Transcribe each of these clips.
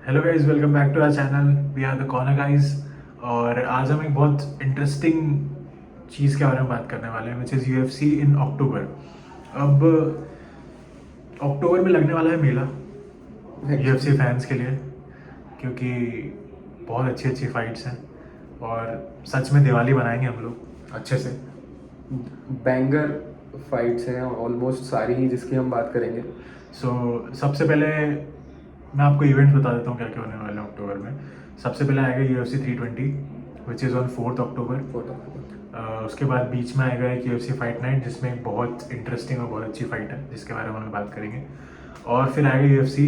Hello guys, welcome back to our channel. We are the corner guys. और आज हम एक बहुत इंटरेस्टिंग चीज़ के बारे में बात करने वाले हैं, विच इज़ यूएफसी इन अक्टूबर। अब अक्टूबर में लगने वाला है मेला यूएफसी फैंस के लिए, क्योंकि बहुत अच्छी अच्छी फाइट्स हैं और सच में दिवाली बनाएंगे हम लोग अच्छे से। बैंगर फाइट्स हैं ऑलमोस्ट सारी ही जिसकी हम बात करेंगे। सबसे पहले मैं आपको इवेंट्स बता देता हूँ क्या क्या होने वाले हैं अक्टूबर में। सबसे पहले आएगा UFC 320 विच इज़ ऑन 4 अक्टूबर। उसके बाद बीच में आएगा एक UFC फाइट नाइट, जिसमें एक बहुत इंटरेस्टिंग और बहुत अच्छी फाइट है जिसके बारे में हम बात करेंगे। और फिर आएगा UFC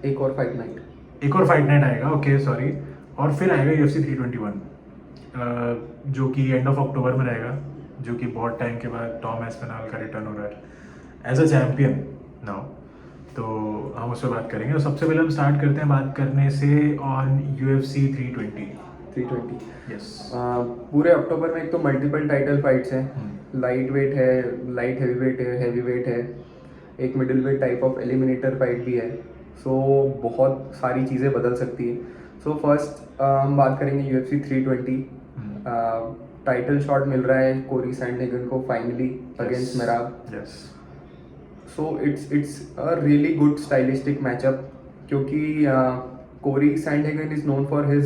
एक और फाइट नाइट आएगा, ओके सॉरी। और फिर आएगा UFC 321 जो कि एंड ऑफ अक्टूबर में रहेगा, जो कि बहुत टाइम के बाद टॉम एस्पिनॉल का रिटर्न हो रहा है एज अ चैम्पियन नाउ। तो हम उस पर बात करेंगे। और सबसे पहले हम स्टार्ट करते हैं बात करने से ऑन UFC 320। यस। पूरे अक्टूबर में एक तो मल्टीपल टाइटल फाइट्स हैं। लाइट वेट है, लाइट हैवी वेट है, हैवी वेट है, एक middle weight type of eliminator fight भी है। सो बहुत सारी चीज़ें बदल सकती है। सो फर्स्ट हम बात करेंगे UFC 320। टाइटल शॉट मिल रहा है कोरी सैंडहेगन को finally against Merab. Yes. So it's a really good stylistic matchup, क्योंकि Cory Sandhagen is known for his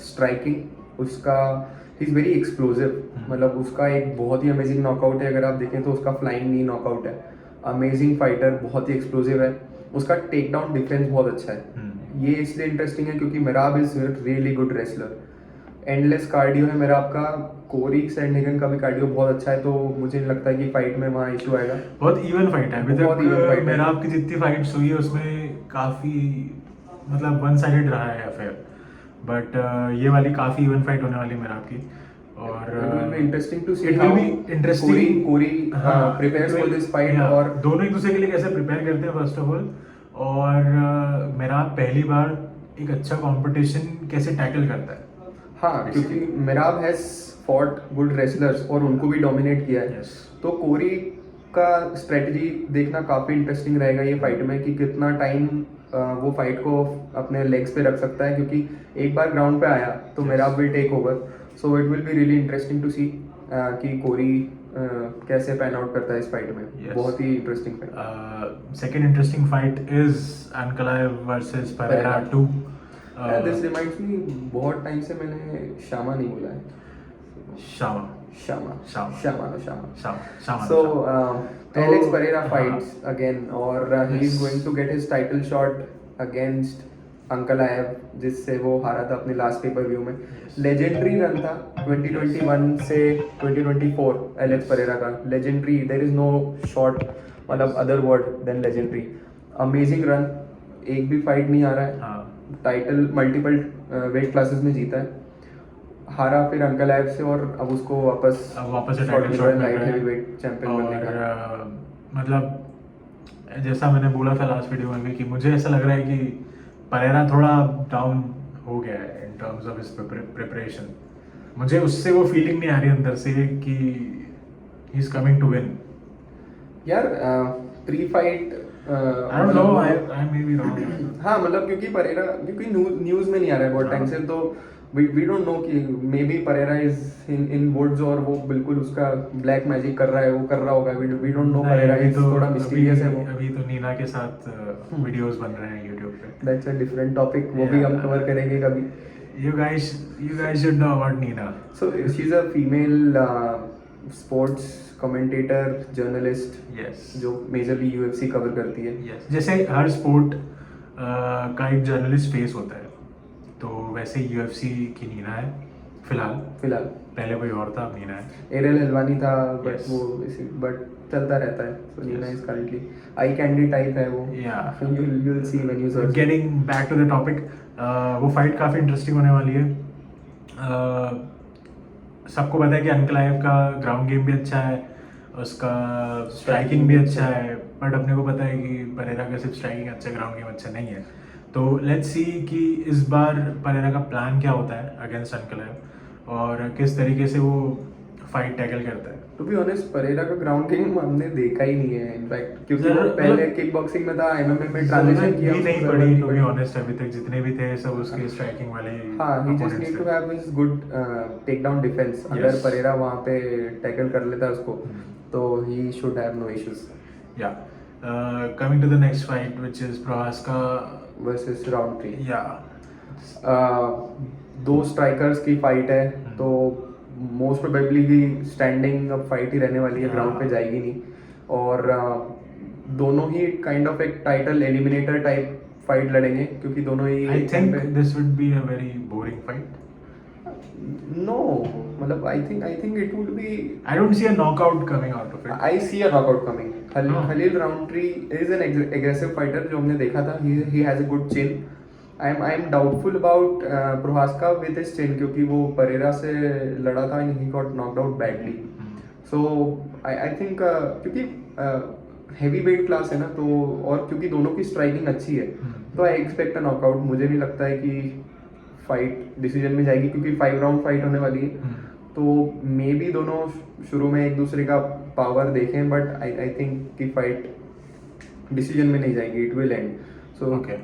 striking. उसका ही इज़ वेरी एक्सप्लोजिव, मतलब उसका एक बहुत ही अमेजिंग नॉकआउट है। अगर आप देखें तो उसका फ्लाइंग नी नॉकआउट है। अमेजिंग फाइटर, बहुत ही एक्सप्लोजिव है। उसका टेक डाउन डिफेंस बहुत अच्छा है। ये इसलिए इंटरेस्टिंग है क्योंकि Merab is really good wrestler. Endless cardio है मेराब का। कोरी सैंडहेगन का भी कार्डियो बहुत अच्छा है, तो मुझे नहीं लगता कि फाइट में वहाँ इशू आएगा। बहुत इवन फाइट है अभी बहुत even fight तक। है। मेराब की जितनी फाइट्स हुई है उसमें काफ़ी मतलब वन साइडेड रहा है अफेयर, बट ये वाली काफ़ी इवन फाइट होने वाली है मेराब की। और it will be interesting to see it how will be interesting Kori prepares for this fight। और दोनों एक दूसरे के लिए कैसे प्रिपेयर करते हैं फर्स्ट ऑफ ऑल। और मेराब पहली बार एक अच्छा कंपटीशन कैसे टैकल करता है। हाँ, क्योंकि मेराब हैज फॉट गुड रेसलर्स और उनको भी डोमिनेट किया है। Yes. तो कोरी का स्ट्रेटजी देखना काफ़ी इंटरेस्टिंग रहेगा ये फाइट में, कि कितना टाइम वो फाइट को अपने लेग्स पे रख सकता है, क्योंकि एक बार ग्राउंड पे आया तो Merab will take over. So it will be really interesting to see कि कोरी कैसे पैन आउट करता है इस फाइट में। Yes. बहुत ही interesting fight. Second interesting fight is Ankalaev versus Pereira 2। This reminds me, बहुत टाइम से मैंने शामा नहीं बोला है। शामा So Alex Pereira fights again, और he is going to get his title shot against Ankalaev, जिससे वो हारा था अपने लास्ट पेपर व्यू में। लेजेंडरी रन था 2021 से 2024 एलेक्स परेरा का। Legendary, there is no shot, मतलब other word than legendary. Amazing run, एक भी फाइट नहीं हारा है। टाइटल मल्टीपल वेट क्लासेस में जीता है, हारा फिर अंकलाएव से, और अब उसको वापस से title shot light heavyweight champion बनने का। मतलब जैसा मैंने बोला था लास्ट वीडियो में भी कि मुझे ऐसा लग रहा है कि परेरा थोड़ा डाउन हो गया है in terms of his preparation. मुझे उससे वो फीलिंग नहीं आ रही अंदर से कि he is coming to win. यार pre fight I don't know, I may be wrong. हाँ, मतलब क्योंकि न्यूज़ में नहीं आ रहा है बहुत टाइम से, तो वी डोंट नो कि may be Pereira is in woods और वो बिल्कुल उसका ब्लैक मैजिक कर रहा है, वो कर रहा होगा। We don't know. Pereira is थोड़ा मिस्टीरियस है वो। अभी तो नीना के साथ वीडियोस बन रहे हैं यूट्यूब पे। दैट्स अ डिफरेंट टॉपिक, वो भी हम कवर करेंगे कभी। You guys should know about Nina. So she's a female sports commentator, journalist, Yes. जो मेजरली UFC कवर करती है। Yes. जैसे हर स्पोर्ट का एक जर्नलिस्ट फेस होता है, तो वैसे UFC की नीना है फिलहाल। पहले कोई और था, अब नीना है। एरियल हलवानी था, बट Yes. बट चलता रहता है। So Nina is currently eye candy type है वो। Yeah. You'll see when you search. Getting back to the topic, वो फाइट काफ़ी इंटरेस्टिंग होने वाली है। सबको पता है कि अंकलाएव का ग्राउंड गेम भी अच्छा है, उसका स्ट्राइकिंग भी अच्छा है, बट अपने को पता है कि परेरा का सिर्फ स्ट्राइकिंग अच्छा, ग्राउंड गेम अच्छा नहीं है। तो लेट्स सी कि इस बार परेरा का प्लान क्या होता है अगेंस्ट अंकलाएव और किस तरीके से वो फाइट टैकल करता है। टू बी ऑनेस्ट परेरा का ग्राउंड गेम हमने देखा ही नहीं है इनफैक्ट, क्योंकि वो जरूर- पहले मतलब- किक बॉक्सिंग में था, एमएमए में ट्रांजिशन किया, भी उसको नहीं जरूरत पड़ी नहीं टू बी पड़ी। ऑनेस्ट, अभी तक जितने भी थे सब उसके स्ट्राइकिंग वाले हाँ, ही जस्ट opponents नीड थे। To have his good take down defense. अगर Yes. परेरा वहाँ पे टैकल कर लेता उसको Hmm. तो he should have no issues. Yeah. Coming to the next fight, which is Prohaska. Versus Rountree. Yeah. दो strikers की फाइट है, Hmm. तो मोस्ट प्रोबेबली ही स्टैंडिंग अब फाइट ही रहने वाली है, Yeah. ग्राउंड पे जाएगी नहीं। और दोनों ही काइंड ऑफ एक टाइटल एलिमिनेटर टाइप फाइट लड़ेंगे, क्योंकि दोनों ही I think this would be a very boring fight. No, मतलब I think it would be, I don't see a knockout coming out of it. I see a knockout coming. Oh. Khalil Rountree is an aggressive fighter, जो हमने देखा था, he has a good chin. I am doubtful about Prohaska with his चिन, क्योंकि वो परेरा से लड़ा था and he got knocked out badly. Hmm. So I think क्योंकि हैवी वेट क्लास है ना, तो और क्योंकि दोनों की स्ट्राइकिंग अच्छी है, Hmm. तो आई एक्सपेक्ट अ नॉकआउट। मुझे नहीं लगता है कि फाइट डिसीजन में जाएगी, क्योंकि 5 राउंड फाइट होने वाली है। Hmm. तो मे बी दोनों शुरू में एक दूसरे का पावर देखें, बट आई थिंक कि फाइट डिसीजन में नहीं जाएगी, it will and. So Okay.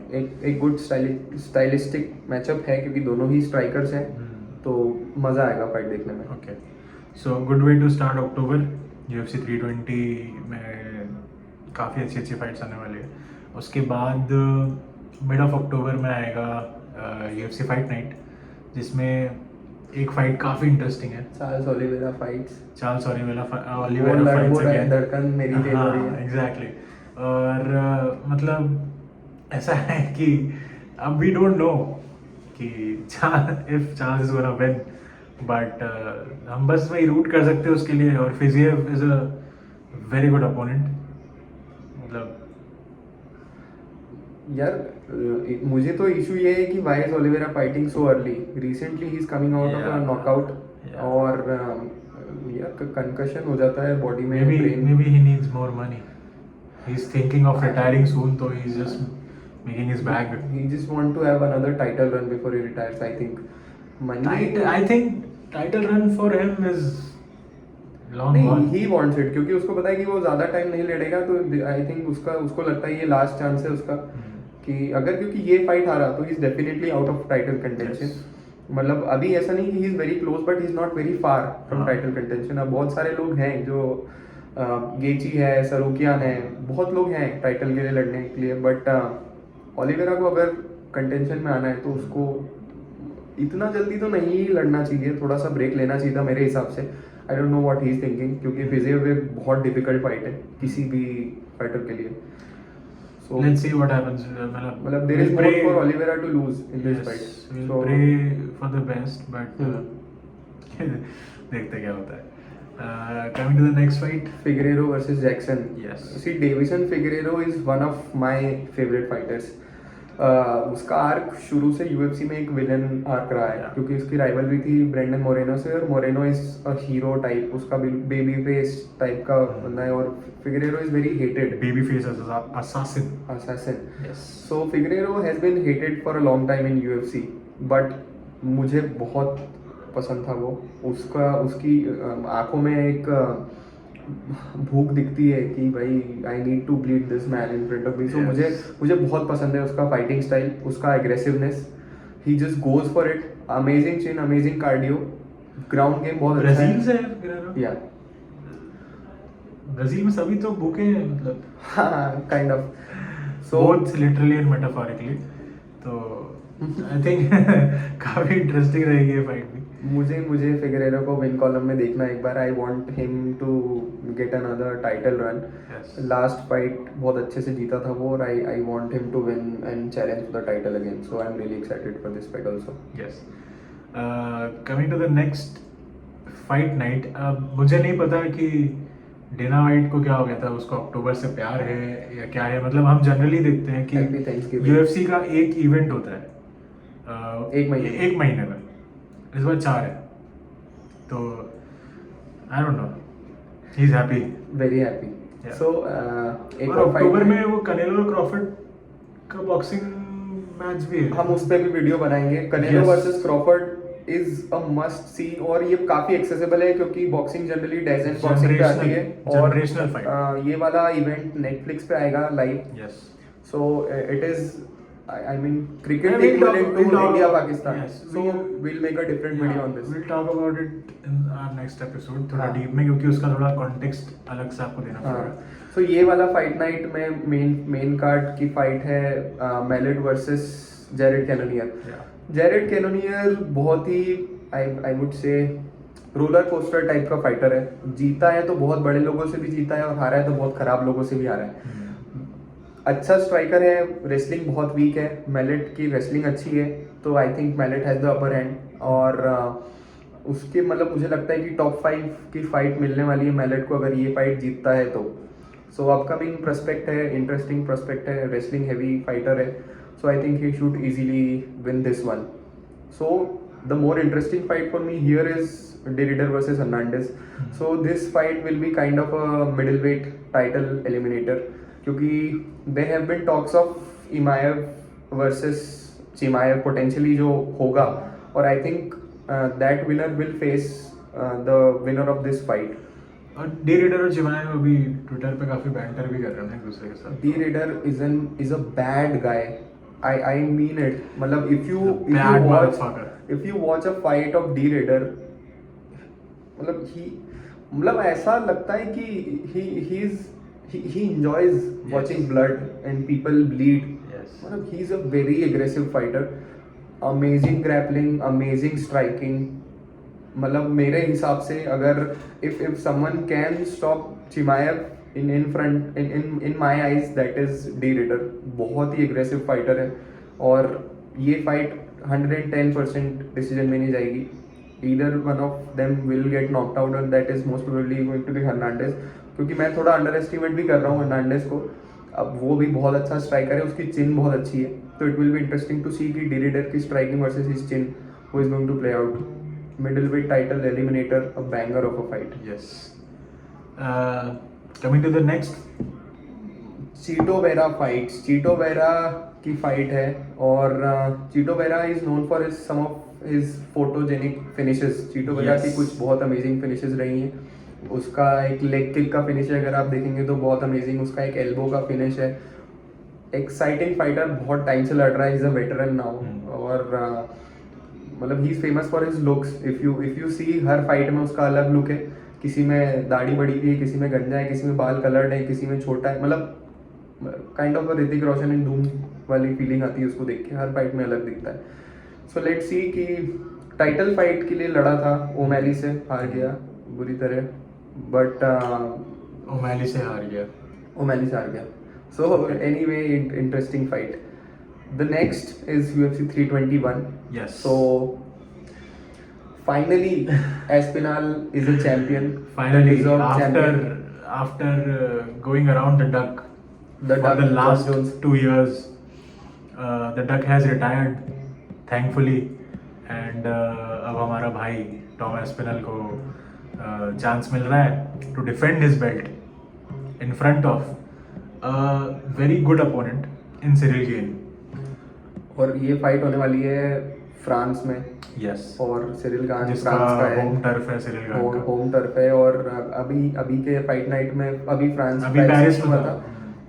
एक गुड स्टाइलिस्टिक मैचअप है, क्योंकि दोनों ही स्ट्राइकर्स हैं, Hmm. तो मज़ा आएगा फाइट देखने में। Okay. So good way to start October. UFC 320 में काफ़ी अच्छी अच्छी फाइट्स आने वाली है। उसके बाद मिड ऑफ अक्टूबर में आएगा UFC फाइट नाइट, जिसमें एक फाइट काफ़ी इंटरेस्टिंग है। चार्ल्स ओलिवेरा फाइट्स, चार्ल्स वो ओलिवेरा लड़ फाइट्स वो रहा है, अगेन। धड़कन मेरी तेज हो रही है। एग्जैक्टली। और मतलब ऐसा है कि अब वी डोंट नो कि if Charles is gonna win, but हम बस वही रूट कर सकते हैं उसके लिए। और Fiziev is a very good opponent. मतलब यार मुझे तो इशू ये है कि why is Oliveira fighting so early. Recently he is coming out of a Yeah. Knockout, Yeah. और यार कंकशन हो जाता है बॉडी में, maybe brain- maybe he needs more money. He's thinking of retiring soon, so he's just making his bag. He just want to have another title run before he retires, I think. Money, I think title run for him is long नहीं, gone. he wants it, क्योंकि उसको पता है कि वो ज्यादा time नहीं लड़ेगा, तो आई थिंक उसको लगता है ये लास्ट चांस है उसका, कि अगर क्योंकि ये फाइट हारा तो he is definitely out of title contention. Yes. मतलब अभी ऐसा नहीं कि he is very close, but he is not very far from हाँ. Title contention. अब बहुत सारे लोग हैं जो गेची है, सरोकियान है, बहुत लोग हैं टाइटल के लिए लड़ने के लिए, बट ओलिवेरा को अगर कंटेंशन में आना है तो उसको इतना जल्दी तो नहीं लड़ना चाहिए, थोड़ा सा ब्रेक लेना चाहिए था मेरे हिसाब से। आई don't know what he is thinking, क्योंकि फिजियो एक बहुत डिफिकल्ट फाइट है किसी भी फाइटर के लिए। So Let's see what happens. मतलब there is more for Oliveira to lose in this fight. We'll So pray for the best, but Hmm. देखते क्या होता है. Coming to the next fight. Figueiredo versus Jackson. Yes. See, Davison Figueiredo is one of my favorite fighters. उसका arc शुरू से UFC में एक villain arc रहा है, Yeah. क्योंकि उसकी राइवलरी थी ब्रेंडन मोरेनो से, और Moreno is a hero type, उसका बेबी फेस टाइप का बंदा है, और Figueiredo is very hated, Babyface assassin. assassin. Yes. So Figueiredo has been hated for a long time in UFC, but मुझे बहुत पसंद था वो। उसकी आंखों में एक भूख दिखती है कि भाई I need to bleed this man in front of me. So Yes. मुझे बहुत पसंद है उसका फाइटिंग स्टाइल, उसका aggressiveness. He just goes for it, amazing chin, amazing cardio, ground game बहुत अच्छा ब्राजील से है। है Guerrero? या ब्राजील में सभी तो भूखे हैं, मतलब हाँ, kind of. So both literally and metaphorically. तो आई थिंक काफी इंटरेस्टिंग रहेगी ये फाइट भी. मुझे फिगरेरो को विन कॉलम में देखना एक बार। I want him to get another title run. Yes. Last fight बहुत अच्छे से जीता था वो, और I want him to win and challenge for the title again. So I am really excited for this fight also. Yes. Coming to the next fight night. मुझे नहीं पता कि डेना वाइट को क्या हो गया था, उसको अक्टूबर से प्यार है या क्या है. मतलब हम जनरली देखते हैं Happy कि Thanksgiving. यूएफसी का एक इवेंट होता है एक महीने में. इस बार 4 है, तो आई don't no, he is happy. Very happy. Yeah. सो एक और और अक्टूबर फाइट में वो कनेलो और क्रॉफर्ड का बॉक्सिंग मैच भी है. हम उस पर भी वीडियो बनाएंगे। कनेलो Yes. Versus Crawford is a must see, और ये काफी एक्सेसिबल है क्योंकि बॉक्सिंग जनरली डेजन बॉक्सिंग पे आती है, और Generational fight. ये वाला इवेंट नेटफ्लिक्स पे आएगा live. Yes. So it is, I mean, cricket Yeah, we'll talk- equivalent we'll to talk India about- Pakistan. yes, So we'll- we'll make a different video on this. We'll talk about it in our next episode थोड़ा हाँ. Deep में, क्योंकि उसका थोड़ा context अलग से आपको देना हाँ. पड़ेगा. So ये वाला फाइट नाइट में मेन कार्ड की फाइट है Mellet versus Jared Cannonier. Yeah. Jared Cannonier बहुत ही I would say roller coaster type का फाइटर है. जीता है तो बहुत बड़े लोगों से भी जीता है, और हारा है तो बहुत खराब लोगों से भी हारा है. अच्छा स्ट्राइकर है, रेसलिंग बहुत वीक है. मेलिट की रेसलिंग अच्छी है, तो I think Mellet has the upper hand. और उसके मतलब मुझे लगता है कि टॉप 5 की फाइट मिलने वाली है मेलिट को अगर ये फाइट जीतता है तो. सो अपकमिंग प्रोस्पेक्ट है, इंटरेस्टिंग प्रोस्पेक्ट है, रेसलिंग हैवी फाइटर है. So I think he should easily win this one. So the more interesting fight for me here is De Ridder versus Hernandez. So this fight will be kind of a middleweight title eliminator, क्योंकि there have been talks of Imaev versus Chimaev potentially जो होगा, और I think that winner will face the winner of this fight. और D reader और चिमाएव अभी Twitter पे काफी banter भी कर रहे हैं एक दूसरे के साथ. De Ridder is a bad guy. I mean it. मतलब if you Bad watch motherfucker. a fight of De Ridder, मतलब ऐसा लगता है कि he enjoys watching blood and people bleed. Yes. मतलब he is a very aggressive fighter. Amazing grappling, amazing striking. मतलब मेरे हिसाब से अगर if someone can stop Chimaev in my eyes, that is De Ridder. बहुत ही aggressive fighter है, और ये fight 110% डिसीजन में नहीं जाएगी. Either one of them will get knocked out, and that is most probably going to be Hernandez. क्योंकि मैं थोड़ा अंडर एस्टिमेट भी कर रहा हूँ हर्नांडेज को. अब वो भी बहुत अच्छा स्ट्राइकर है, उसकी चिन बहुत अच्छी है, तो it will be interesting to see कि डी रीडर की striking versus his chin who is going to play out. Middleweight title eliminator, a banger of a fight. Yes. Coming to the next. Chito Vera fights. Chito Vera की fight है, और Chito Vera is known for his some of his photogenic finishes. Chito Vera Yes. की कुछ बहुत amazing finishes रही हैं. उसका एक लेग किक का फिनिश है, अगर आप देखेंगे तो बहुत अमेजिंग. उसका एक एल्बो का फिनिश है. एक्साइटिंग फाइटर, बहुत टाइम से लड़ रहा है. इज अ वेटरन नाउ, और मतलब he is famous for his looks. If you see हर फाइट में उसका अलग लुक है. किसी में दाढ़ी बड़ी हुई है, किसी में गंजा है, किसी में बाल कलर्ड है, किसी में छोटा है. मतलब काइंड ऑफ ऋतिक रोशन इन धूम वाली फीलिंग आती है उसको देख के. हर फाइट में अलग दिखता है. सो लेट्स सी कि टाइटल फाइट के लिए लड़ा था, ओमैली से हार गया बुरी तरह, बट ओमैली से हार गया. ओमैली से हार गया. So anyway, interesting fight. The next is UFC 321. Yes. So finally Espinal is a champion. Finally, Deserved after champion. going around the duck The for Duck, the John last Jones. 2 years, the duck has retired, thankfully, and अब हमारा भाई Tom Aspinall को chance मिल रहा है to defend his belt in front of a very good opponent in Cyril Gane. और ये fight होने वाली है फ्रांस में, Yes. और सिरिल गान जिसका फ्रांस का है. होम टर्फ है सिरिल गान का. होम टर्फ है, और अभी के फाइट नाइट में अभी फ्रांस अभी पेरिस में हुआ था.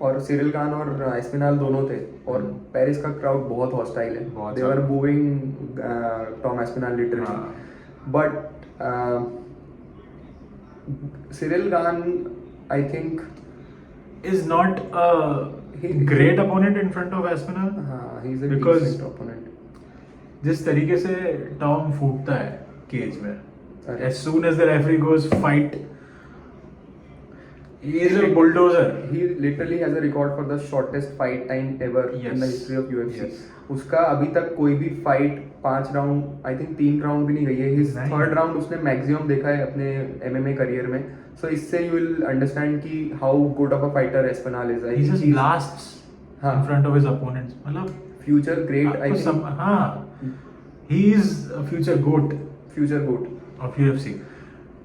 और सिरिल खान और एस्पिनाल दोनों थे, और पेरिस का क्राउड बहुत हॉस्टाइल है. बहुत they were booing Tom Aspinall literally. हाँ. But Ciryl Gane I think Is not a great opponent in front of Aspinall. He is a Because- decent opponent. जिस तरीके से टॉम फूटता है केज में, अरे. as soon as the referee goes fight, he is a bulldozer. He literally has a record for the shortest fight time ever in Yes. the history of UFC. Yes. उसका अभी तक कोई भी fight 5 round, I think 3 round भी नहीं गई है. His नहीं. 3rd राउंड उसने मैक्सिमम देखा है अपने MMA करियर में. सो इससे यू विल अंडरस्टैंड कि how good of a fighter Aspinall is. He just blasts हाँ. in front of his opponents. मतलब फ्यूचर ग्रेट, आई आपको थिंक हाँ, he is a future goat future good. of UFC.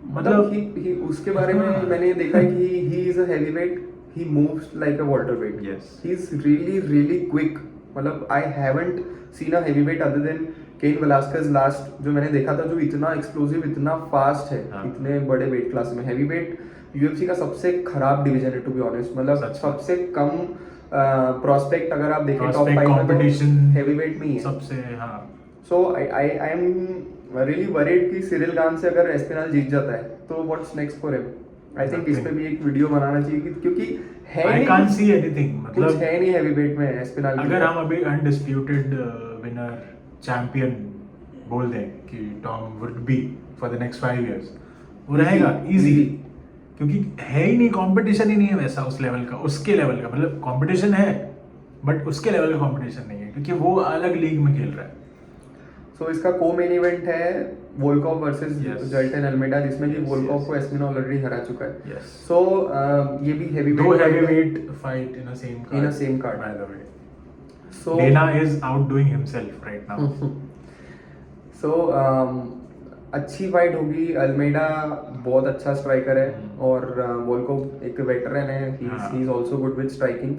मतलब मतलब he उसके बारे में हाँ. मैंने देखा है कि he is a heavyweight, he moves like a welterweight. Yes. He is really really quick. मतलब I haven't seen a heavyweight other than Cain Velasquez last जो मैंने देखा था, जो इतना एक्सप्लोसिव, इतना फास्ट है, हाँ। इतने बड़े वेट क्लास में। हैवी वेट यूएफसी का सबसे खराब डिवीजन है टू बी ऑनेस्ट, मतलब सच में। सबसे कम प्रोस्पेक्ट अगर आप देखें टॉप Prospect 5 में competition तो हैवी वेट में ही है। सबसे, हाँ सो आई एम रियली वरीड कि सिरिल गान से अगर एस्पिनल जीत जाता है तो what's next for him. I think इस पे भी एक वीडियो बनाना चाहिए क्योंकि है आई नहीं, कांट सी एनीथिंग, कुछ मतलब है नहीं हैवी वेट में एस्पिनल। अगर हम अभी अनडिस्प्यूटेड विनर चैंपियन बोल दें कि Tom would be for the next 5 years, वो रहेगा इजी, क्योंकि है ही नहीं, कंपटीशन ही नहीं है वैसा उस लेवल का, उसके लेवल का, मतलब कंपटीशन है बट उसके लेवल का कंपटीशन नहीं है, क्योंकि वो अलग लीग में खेल रहा है। सो इसका को मेन इवेंट है वोल्कॉव वर्सेस Yes. जर्टन अल्मेडा, जिसमें कि Yes, वोल्कॉव yes. को एस्पिनल ऑलरेडी हरा चुका है। Yes. सो ये भी हैवी दो heavyweight fight in a same card. In a same card. By the way, so Dana is outdoing himself right now. सो अच्छी फाइट होगी। अल्मेडा बहुत अच्छा स्ट्राइकर है और वोल्कोव एक वेटरन है, हाँ। He is also good with striking.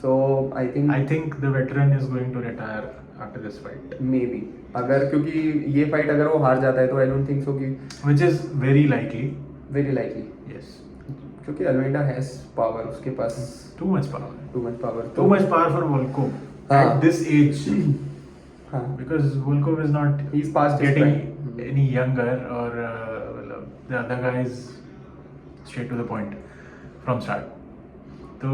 So I I think the veteran is going to retire after this fight, may be, अगर क्योंकि ये फाइट अगर वो हार जाता है तो आई डोंट थिंक सो कि which is very likely. Very likely, Yes, क्योंकि अल्मेडा हैज पावर, उसके पास too much power. Too much power. Too much power for Volkov हाँ। at this age, हाँ, because Volkov is not He's past his getting prime. any younger, or the other guy is straight to the point from start. तो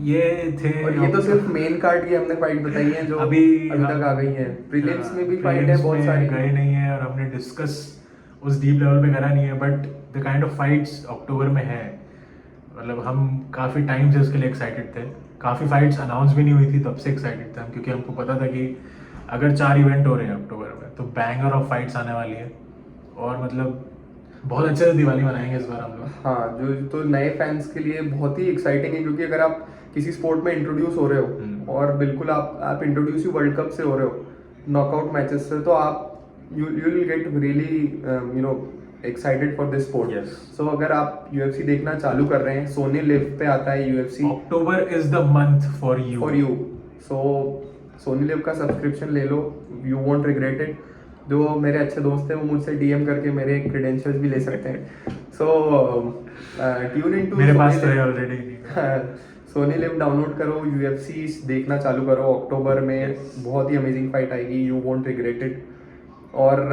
ये थे, और ये तो सिर्फ main card की हमने फाइट बताई है जो अभी तक आ गई है। प्रीलिम्स में भी फाइट है prelims बहुत में सारी। गए नहीं है, और हमने डिस्कस उस डीप लेवल पे करा नहीं है, but the kind of fights अक्टूबर में है, मतलब हम काफ़ी टाइम से उसके लिए एक्साइटेड थे। काफ़ी फाइट्स अनाउंस भी नहीं हुई थी तब से एक्साइटेड थे हम, क्योंकि हमको पता था कि अगर 4 इवेंट हो रहे हैं अक्टूबर में तो बैंगर ऑफ फाइट्स आने वाली है, और मतलब बहुत अच्छे से दिवाली मनाएंगे इस बार हम लोग। हाँ, जो तो नए फैंस के लिए बहुत ही एक्साइटिंग है, क्योंकि अगर आप किसी स्पोर्ट में इंट्रोड्यूस हो रहे हो और बिल्कुल आप इंट्रोड्यूस ही वर्ल्ड कप से हो रहे हो, नॉकआउट मैचेस से, तो आप you will get really you know excited for this sport. Yes. सो अगर आप यूएफसी देखना चालू कर रहे हैं, सोनी लिव पे आता है UFC October is the month for you. So Sony LIV का सब्सक्रिप्शन ले लो, यू वोंट रिग्रेट इट। जो मेरे अच्छे दोस्त हैं वो मुझसे डीएम करके मेरे क्रेडेंशियल्स भी ले सकते हैं। सो ट्यून इनटू मेरे पास तो है ऑलरेडी। सोनी लिव डाउनलोड करो, यूएफसी देखना चालू करो। अक्टूबर में बहुत ही अमेजिंग फाइट आएगी, यू वोंट रिग्रेट इट। और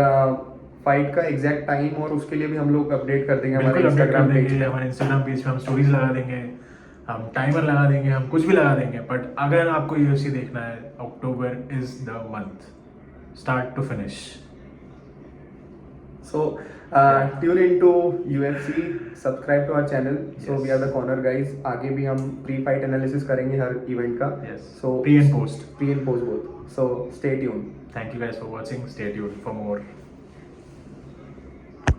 फाइट का एग्जैक्ट टाइम और उसके लिए भी हम लोग अपडेट कर देंगे हमारे बिल्कुल अपडेट कर इंस्टाग्राम पेज देंगे, पे। हमारे इंस्टाग्राम पेज पे हम स्टोरीज लगा देंगे, हम टाइमर लगा देंगे, हम कुछ भी लगा देंगे, बट अगर आपको यूएफसी देखना है, October is the month, start to finish. So tune into UFC, subscribe to our channel. So Yes. we are the corner guys. आगे भी हम प्री फाइट एनालिसिस करेंगे हर इवेंट का। Yes. So Pre and post. Pre and post both. So stay tuned. Thank you guys for watching. Stay tuned for more.